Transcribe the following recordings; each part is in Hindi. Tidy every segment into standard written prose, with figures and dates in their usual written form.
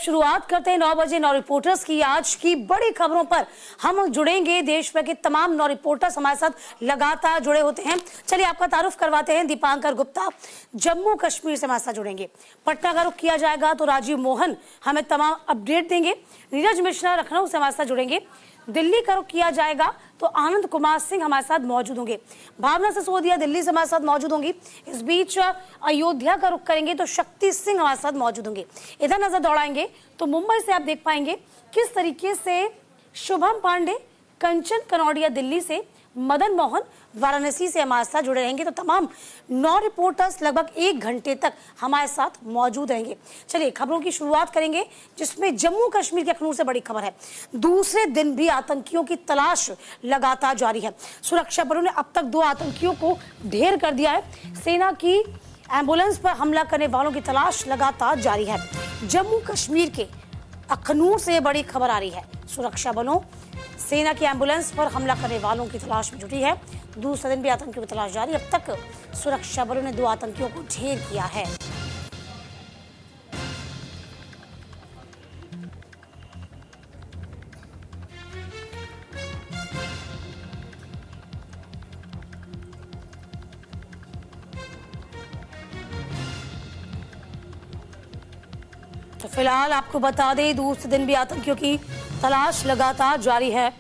शुरुआत करते हैं 9 बजे 9 रिपोर्टर्स की। आज की बड़ी खबरों पर हम जुड़ेंगे। देश भर के तमाम 9 रिपोर्टर्स हमारे साथ लगातार जुड़े होते हैं। चलिए आपका तारुफ करवाते हैं। दीपांकर गुप्ता जम्मू कश्मीर से हमारे साथ जुड़ेंगे। पटना का रुख किया जाएगा तो राजीव मोहन हमें तमाम अपडेट देंगे। नीरज मिश्रा लखनऊ से हमारे साथ जुड़ेंगे। दिल्ली का रुख किया जाएगा तो आनंद कुमार सिंह हमारे साथ मौजूद होंगे। भावना सिसोदिया दिल्ली से हमारे साथ मौजूद होंगी। इस बीच अयोध्या का रुख करेंगे तो शक्ति सिंह हमारे साथ मौजूद होंगे। इधर नजर दौड़ाएंगे तो मुंबई से आप देख पाएंगे किस तरीके से शुभम पांडे, कंचन कनौडिया दिल्ली से, मदन मोहन वाराणसी से हमारे साथ जुड़े रहेंगे। तो तमाम 9 रिपोर्टर्स लगभग 1 घंटे तक हमारे साथ मौजूद रहेंगे। चलिए खबरों की शुरुआत करेंगे जिसमें जम्मू कश्मीर के अखनूर से बड़ी खबर है। दूसरे दिन भी आतंकियों की तलाश लगातार जारी है। सुरक्षा बलों ने अब तक 2 आतंकियों को ढेर कर दिया है। सेना की एम्बुलेंस पर हमला करने वालों की तलाश लगातार जारी है। जम्मू कश्मीर के अखनूर से बड़ी खबर आ रही है। सुरक्षा बलों सेना की एम्बुलेंस पर हमला करने वालों की तलाश में जुटी है। दूसरे दिन भी आतंकियों की तलाश जारी। अब तक सुरक्षा बलों ने 2 आतंकियों को ढेर किया है। तो फिलहाल आपको बता दें दूसरे दिन भी आतंकियों की तलाश लगातार जारी है।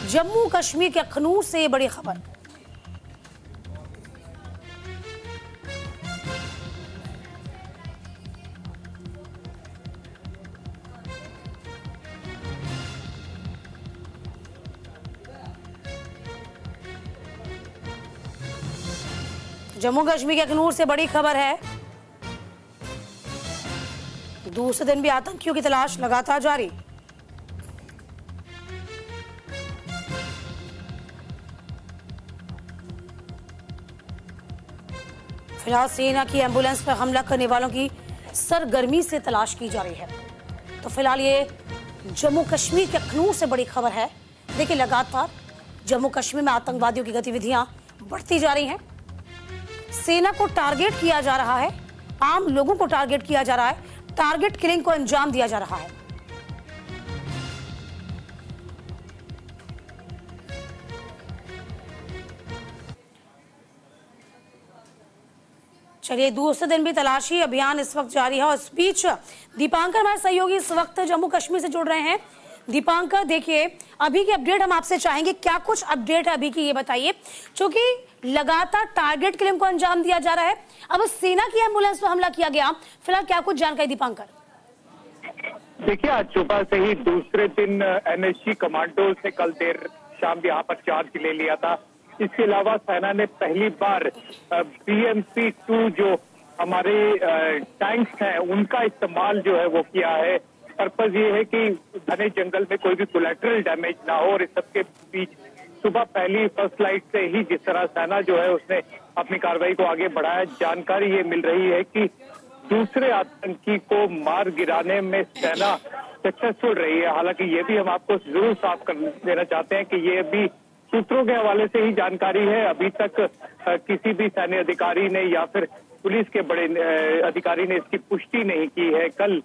जम्मू कश्मीर के अखनूर से ये बड़ी खबर। जम्मू कश्मीर के अखनूर से बड़ी खबर है। दूसरे दिन भी आतंकियों की तलाश लगातार जारी। फिलहाल सेना की एम्बुलेंस पर हमला करने वालों की सरगर्मी से तलाश की जा रही है। तो फिलहाल ये जम्मू कश्मीर के अखनूर से बड़ी खबर है। देखिए लगातार जम्मू कश्मीर में आतंकवादियों की गतिविधियां बढ़ती जा रही हैं। सेना को टारगेट किया जा रहा है, आम लोगों को टारगेट किया जा रहा है, टारगेट किलिंग को अंजाम दिया जा रहा है। चलिए दूसरे दिन भी तलाशी अभियान इस वक्त जारी है। और इस बीच दीपांकर हमारे सहयोगी इस वक्त जम्मू कश्मीर से जुड़ रहे हैं। दीपांकर देखिए अभी की अपडेट हम आपसे चाहेंगे, क्या कुछ अपडेट है अभी की ये बताइए, क्योंकि लगातार टारगेट किलिंग को अंजाम दिया जा रहा है। अब सेना की एम्बुलेंस पर हमला किया गया, फिलहाल क्या कुछ जानकारी दीपांकर? देखिए आज सुबह से ही दूसरे दिन एनएसजी कमांडो ने कल देर शाम यहाँ पर चार्ज ले लिया था। इसके अलावा सेना ने पहली बार BMP-2 जो हमारे टैंक्स हैं उनका इस्तेमाल जो है वो किया है। पर्पज ये है कि घने जंगल में कोई भी कोलैटरल डैमेज ना हो। और इस सबके बीच सुबह पहली फर्स्ट लाइट से ही जिस तरह सेना जो है उसने अपनी कार्रवाई को आगे बढ़ाया, जानकारी ये मिल रही है कि दूसरे आतंकी को मार गिराने में सेना सक्सेसफुल रही है। हालांकि ये भी हम आपको जरूर साफ कर देना चाहते हैं कि ये भी सूत्रों के हवाले से ही जानकारी है। अभी तक किसी भी सैन्य अधिकारी ने या फिर पुलिस के बड़े अधिकारी ने इसकी पुष्टि नहीं की है। कल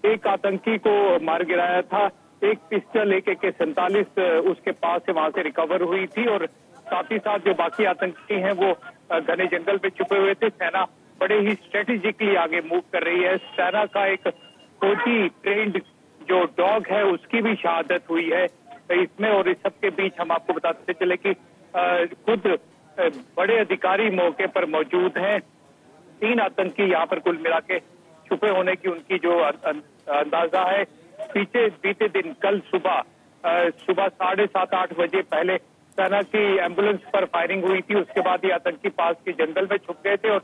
एक आतंकी को मार गिराया था। एक पिस्टल AK-47 उसके पास से वहां से रिकवर हुई थी। और साथ ही साथ जो बाकी आतंकी हैं वो घने जंगल में छुपे हुए थे। सेना बड़े ही स्ट्रेटेजिकली आगे मूव कर रही है। सेना का एक फौजी ट्रेंड जो डॉग है उसकी भी शहादत हुई है इसमें। और इस सब के बीच हम आपको बताते चले कि खुद बड़े अधिकारी मौके पर मौजूद हैं। 3 आतंकी यहाँ पर कुल मिला के छुपे होने की उनकी जो अंदाजा है। बीते दिन कल सुबह 7:30-8 बजे पहले सेना की एम्बुलेंस पर फायरिंग हुई थी। उसके बाद ये आतंकी पास के जंगल में छुप गए थे और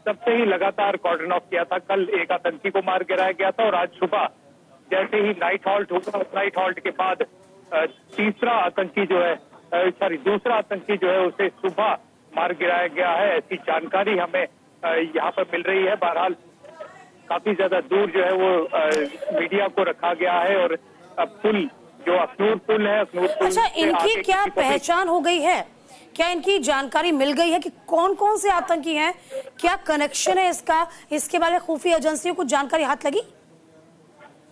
तब से ही लगातार कॉर्डन ऑफ किया था। कल एक आतंकी को मार गिराया गया था और आज सुबह जैसे ही नाइट हॉल्ट हुआ, नाइट हॉल्ट के बाद दूसरा आतंकी जो है उसे सुबह मार गिराया गया है। ऐसी जानकारी हमें यहाँ पर मिल रही है। बहरहाल काफी ज्यादा दूर जो है वो मीडिया को रखा गया है। और पुल जो अखनूर पुल है, अखनूर पुल अच्छा इनकी क्या पहचान हो गई है? क्या इनकी जानकारी मिल गई है कि कौन कौन से आतंकी हैं, क्या कनेक्शन है इसका, इसके बारे में खुफिया एजेंसियों को जानकारी हाथ लगी?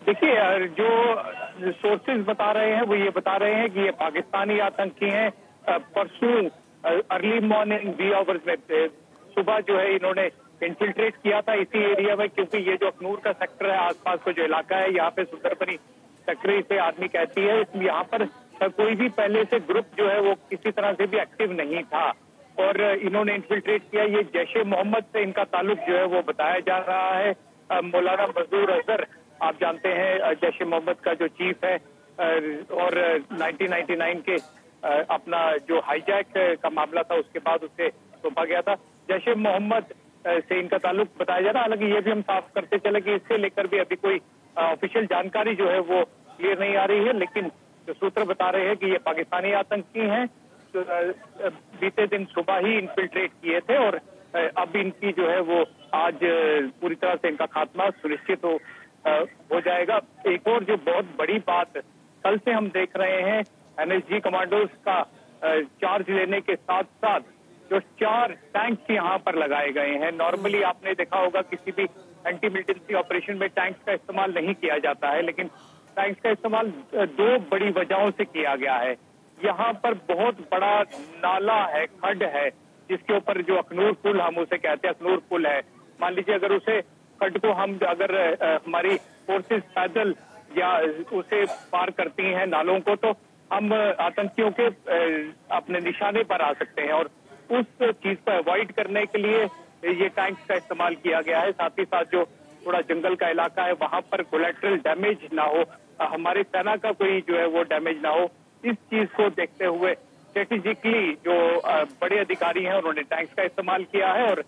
देखिए, जो सोर्सेज बता रहे हैं वो ये बता रहे हैं कि ये पाकिस्तानी आतंकी हैं। परसों अर्ली मॉर्निंग वी आवर्स में सुबह जो है इन्होंने इन्फिल्ट्रेट किया था इसी एरिया में, क्योंकि ये जो अखनूर का सेक्टर है, आसपास का जो इलाका है, यहाँ पे सुंदरबनी सेक्टर इसे आदमी कहती है। यहाँ पर कोई भी पहले से ग्रुप जो है वो किसी तरह से भी एक्टिव नहीं था और इन्होंने इन्फिल्ट्रेट किया। ये जैश ए मोहम्मद से इनका ताल्लुक जो है वो बताया जा रहा है। मौलाना मजदूर अजहर, आप जानते हैं जैश ए मोहम्मद का जो चीफ है, और 1999 के अपना जो हाईजैक का मामला था उसके बाद उसे सौंपा गया था। जैश ए मोहम्मद से इनका ताल्लुक बताया जा रहा है। हालांकि ये भी हम साफ करते चले कि इससे लेकर भी अभी कोई ऑफिशियल जानकारी जो है वो क्लियर नहीं आ रही है, लेकिन जो सूत्र बता रहे हैं कि ये पाकिस्तानी आतंकी हैं। तो बीते दिन सुबह ही इन्फिल्ट्रेट किए थे और अब इनकी जो है वो आज पूरी तरह से इनका खात्मा सुनिश्चित हो जाएगा। एक और जो बहुत बड़ी बात कल से हम देख रहे हैं, एनएसजी कमांडोज का चार्ज लेने के साथ साथ जो 4 टैंक्स यहाँ पर लगाए गए हैं। नॉर्मली आपने देखा होगा किसी भी एंटी मिलिटेंसी ऑपरेशन में टैंक्स का इस्तेमाल नहीं किया जाता है, लेकिन टैंक्स का इस्तेमाल 2 बड़ी वजहों से किया गया है। यहाँ पर बहुत बड़ा नाला है, खड्ड है, जिसके ऊपर जो अखनूर पुल हम उसे कहते हैं, अखनूर पुल है। मान लीजिए अगर उसे खड्ड को हम अगर हमारी फोर्सेस पैदल या उसे पार करती हैं नालों को, तो हम आतंकियों के अपने निशाने पर आ सकते हैं और उस चीज को अवॉइड करने के लिए ये टैंक्स का इस्तेमाल किया गया है। साथ ही साथ जो थोड़ा जंगल का इलाका है वहां पर कोलैटरल डैमेज ना हो, हमारी सेना का कोई जो है वो डैमेज ना हो, इस चीज को देखते हुए स्ट्रेटेजिकली जो बड़े अधिकारी हैं उन्होंने टैंक्स का इस्तेमाल किया है। और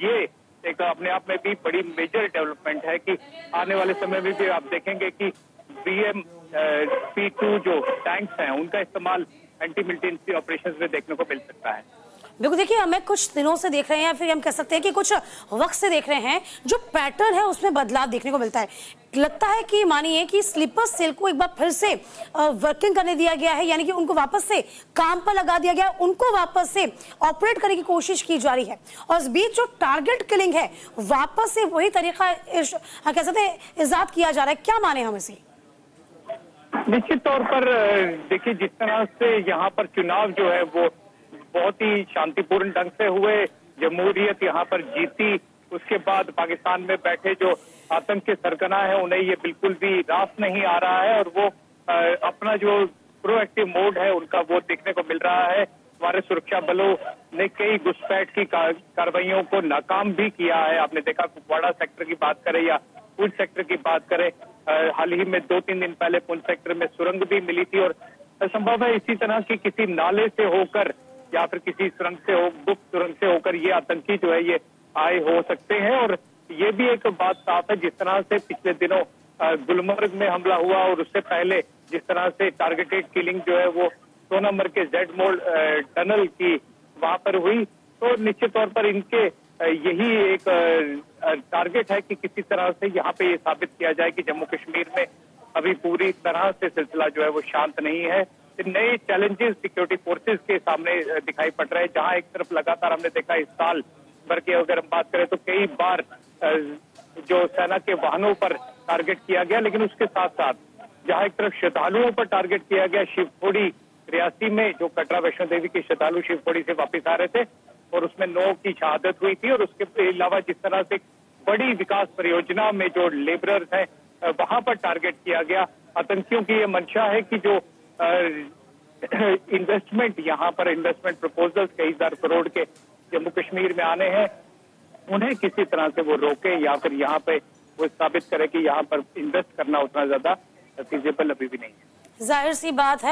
ये एक अपने आप में भी बड़ी मेजर डेवलपमेंट है कि आने वाले समय में भी आप देखेंगे कि BMP-2 जो टैंक्स हैं उनका इस्तेमाल एंटी मिलिटेंसी ऑपरेशंस में देखने को मिल सकता है। बिल्कुल, देखिए हमें कुछ दिनों से देख रहे हैं या फिर हम कह सकते हैं कि कुछ वक्त से देख रहे हैं, जो पैटर्न है उसमें बदलाव देखने को मिलता है। लगता है कि मानिए कि स्लीपर सेल को एक बार फिर से वर्किंग करने दिया गया है, यानी कि उनको वापस से काम पर लगा दिया गया है, उनको वापस से ऑपरेट करने की कोशिश की जा रही है। और इस बीच जो टारगेट किलिंग है वापस से वही तरीका कह सकते हैं इजाद किया जा रहा है। क्या माने हम इसे? निश्चित तौर पर देखिए, जिस तरह से यहाँ पर चुनाव जो है वो बहुत ही शांतिपूर्ण ढंग से हुए, जमहूरियत यहाँ पर जीती, उसके बाद पाकिस्तान में बैठे जो आतंक के सरगना है उन्हें ये बिल्कुल भी रास नहीं आ रहा है और वो अपना जो प्रोएक्टिव मोड है उनका वो देखने को मिल रहा है। हमारे सुरक्षा बलों ने कई घुसपैठ की कार्रवाइयों को नाकाम भी किया है। आपने देखा कुपवाड़ा सेक्टर की बात करें या पुंछ सेक्टर की बात करें, हाल ही में 2-3 दिन पहले पुंछ सेक्टर में सुरंग भी मिली थी और संभव है इसी तरह की किसी नाले से होकर या फिर किसी सुरंग से गुप्त सुरंग से होकर ये आतंकी जो है ये आए हो सकते हैं। और ये भी एक बात साफ है, जिस तरह से पिछले दिनों गुलमर्ग में हमला हुआ और उससे पहले जिस तरह से टारगेटेड किलिंग जो है वो 2 नंबर के जेड मोड़ टनल की वहां पर हुई, तो निश्चित तौर पर इनके यही एक टारगेट है कि किसी तरह से यहाँ पे ये साबित किया जाए कि जम्मू कश्मीर में अभी पूरी तरह से सिलसिला जो है वो शांत नहीं है। नए चैलेंजेस सिक्योरिटी फोर्सेस के सामने दिखाई पड़ रहे हैं, जहां एक तरफ लगातार हमने देखा इस साल भर की अगर हम बात करें तो कई बार जो सेना के वाहनों पर टारगेट किया गया, लेकिन उसके साथ साथ जहां एक तरफ श्रद्धालुओं पर टारगेट किया गया, शिवखोड़ी रियासी में जो कटरा वैष्णो देवी के श्रद्धालु शिवखोड़ी से वापस आ रहे थे और उसमें 9 की शहादत हुई थी। और उसके अलावा जिस तरह से बड़ी विकास परियोजना में जो लेबरर्स हैं वहां पर टारगेट किया गया। आतंकियों की ये मंशा है कि जो इन्वेस्टमेंट यहाँ पर इन्वेस्टमेंट प्रपोजल्स कई हजार करोड़ के जम्मू कश्मीर में आने हैं, उन्हें किसी तरह से वो रोके या फिर यहाँ पे वो साबित करे कि यहाँ पर इन्वेस्ट करना उतना ज्यादा फीजिबल अभी भी नहीं है। जाहिर सी बात है।